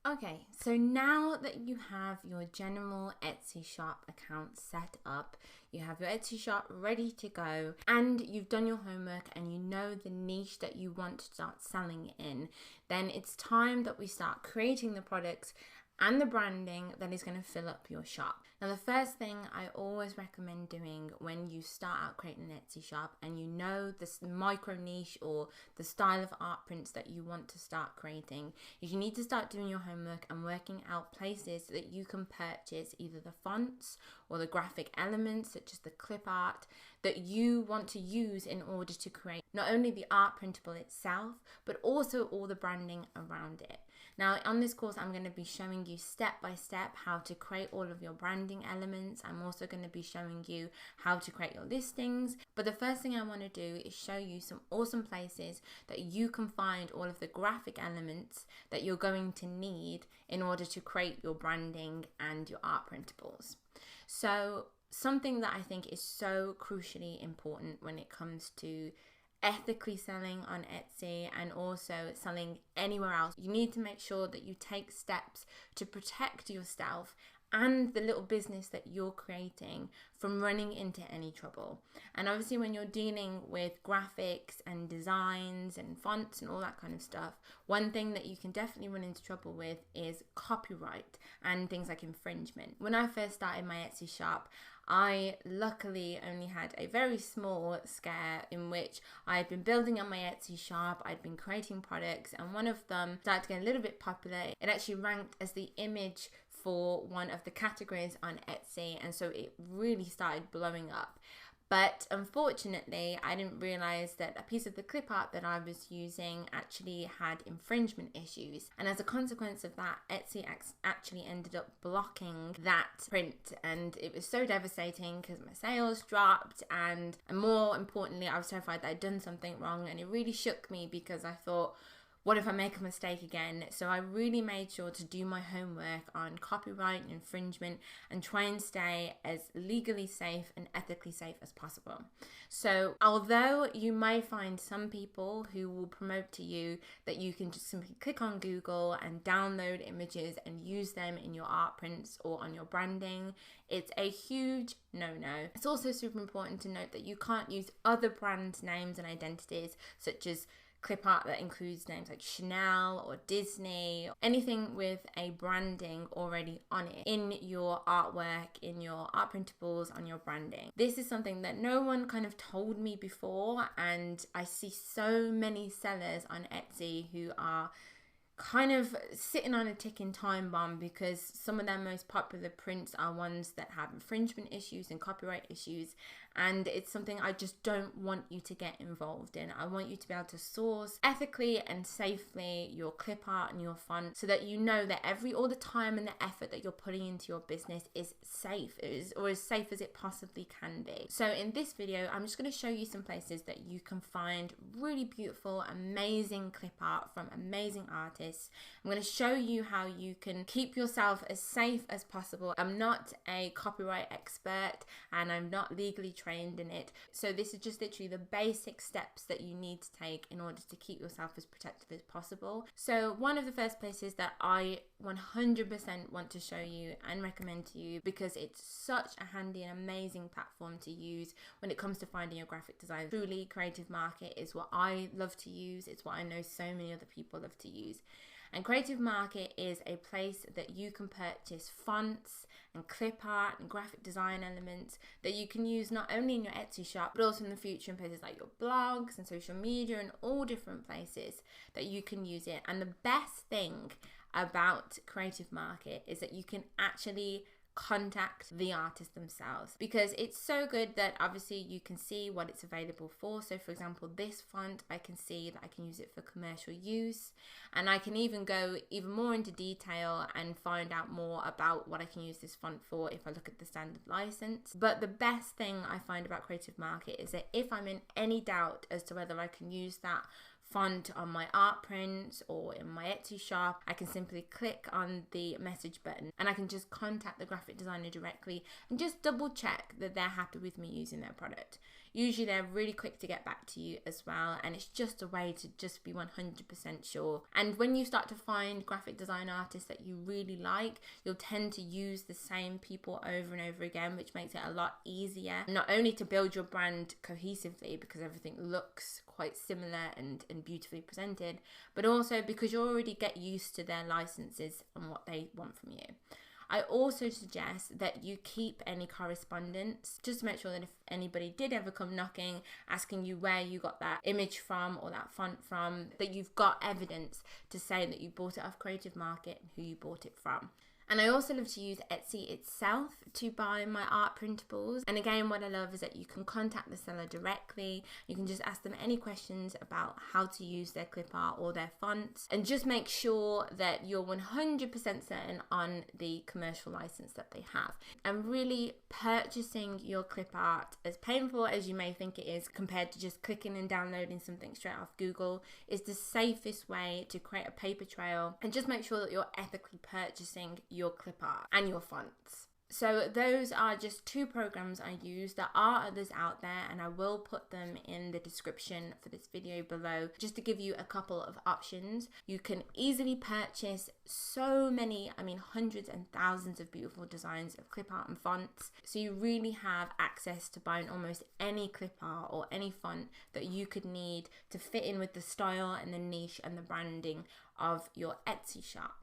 Okay, so now that you have your general Etsy shop account set up, you have your Etsy shop ready to go, and you've done your homework and you know the niche that you want to start selling in, then it's time that we start creating the products and the branding that is going to fill up your shop. Now, the first thing I always recommend doing when you start out creating an Etsy shop and you know this micro niche or the style of art prints that you want to start creating is you need to start doing your homework and working out places that you can purchase either the fonts or the graphic elements such as the clip art that you want to use in order to create not only the art printable itself but also all the branding around it. Now, on this course I'm going to be showing you step by step how to create all of your branding elements. I'm also going to be showing you how to create your listings, but the first thing I want to do is show you some awesome places that you can find all of the graphic elements that you're going to need in order to create your branding and your art printables. So something that I think is so crucially important when it comes to ethically selling on Etsy and also selling anywhere else, you need to make sure that you take steps to protect yourself and the little business that you're creating from running into any trouble. And obviously when you're dealing with graphics and designs and fonts and all that kind of stuff, one thing that you can definitely run into trouble with is copyright and things like infringement. When I first started my Etsy shop, I luckily only had a very small scare in which I had been building on my Etsy shop, I'd been creating products, and one of them started to get a little bit popular. It actually ranked as the image for one of the categories on Etsy, and so it really started blowing up. But unfortunately, I didn't realize that a piece of the clip art that I was using actually had infringement issues. And as a consequence of that, Etsy actually ended up blocking that print. And it was so devastating because my sales dropped. And more importantly, I was terrified that I'd done something wrong. And it really shook me because I thought, what if I make a mistake again? So I really made sure to do my homework on copyright and infringement and try and stay as legally safe and ethically safe as possible. So although you may find some people who will promote to you that you can just simply click on Google and download images and use them in your art prints or on your branding, it's a huge no-no. It's also super important to note that you can't use other brand names and identities such as clip art that includes names like Chanel or Disney, anything with a branding already on it in your artwork, in your art printables, on your branding. This is something that no one kind of told me before, and I see so many sellers on Etsy who are kind of sitting on a ticking time bomb because some of their most popular prints are ones that have infringement issues and copyright issues, and it's something I just don't want you to get involved in. I want you to be able to source ethically and safely your clip art and your font so that you know that all the time and the effort that you're putting into your business is safe, or as safe as it possibly can be. So in this video, I'm just going to show you some places that you can find really beautiful, amazing clip art from amazing artists. I'm going to show you how you can keep yourself as safe as possible. I'm not a copyright expert and I'm not legally trained in it. So this is just literally the basic steps that you need to take in order to keep yourself as protected as possible. So one of the first places that I 100% want to show you and recommend to you, because it's such a handy and amazing platform to use when it comes to finding your graphic design. Truly, Creative Market is what I love to use. It's what I know so many other people love to use. And Creative Market is a place that you can purchase fonts and clip art and graphic design elements that you can use not only in your Etsy shop, but also in the future in places like your blogs and social media and all different places that you can use it. And the best thing about Creative Market is that you can actually contact the artist themselves, because it's so good that obviously you can see what it's available for. So for example, this font, I can see that I can use it for commercial use, and I can even go even more into detail and find out more about what I can use this font for if I look at the standard license. But the best thing I find about Creative Market is that if I'm in any doubt as to whether I can use that font on my art prints or in my Etsy shop, I can simply click on the message button and I can just contact the graphic designer directly and just double check that they're happy with me using their product. Usually they're really quick to get back to you as well, and it's just a way to just be 100% sure. And when you start to find graphic design artists that you really like, you'll tend to use the same people over and over again, which makes it a lot easier, not only to build your brand cohesively because everything looks quite similar and beautifully presented, but also because you already get used to their licenses and what they want from you. I also suggest that you keep any correspondence, just to make sure that if anybody did ever come knocking, asking you where you got that image from or that font from, that you've got evidence to say that you bought it off Creative Market and who you bought it from. And I also love to use Etsy itself to buy my art printables. And again, what I love is that you can contact the seller directly. You can just ask them any questions about how to use their clip art or their fonts, and just make sure that you're 100% certain on the commercial license that they have. And really, purchasing your clip art, as painful as you may think it is compared to just clicking and downloading something straight off Google, is the safest way to create a paper trail and just make sure that you're ethically purchasing your clip art and your fonts. So those are just 2 programs I use. There are others out there, and I will put them in the description for this video below just to give you a couple of options. You can easily purchase so many, hundreds and thousands of beautiful designs of clip art and fonts. So you really have access to buying almost any clip art or any font that you could need to fit in with the style and the niche and the branding of your Etsy shop.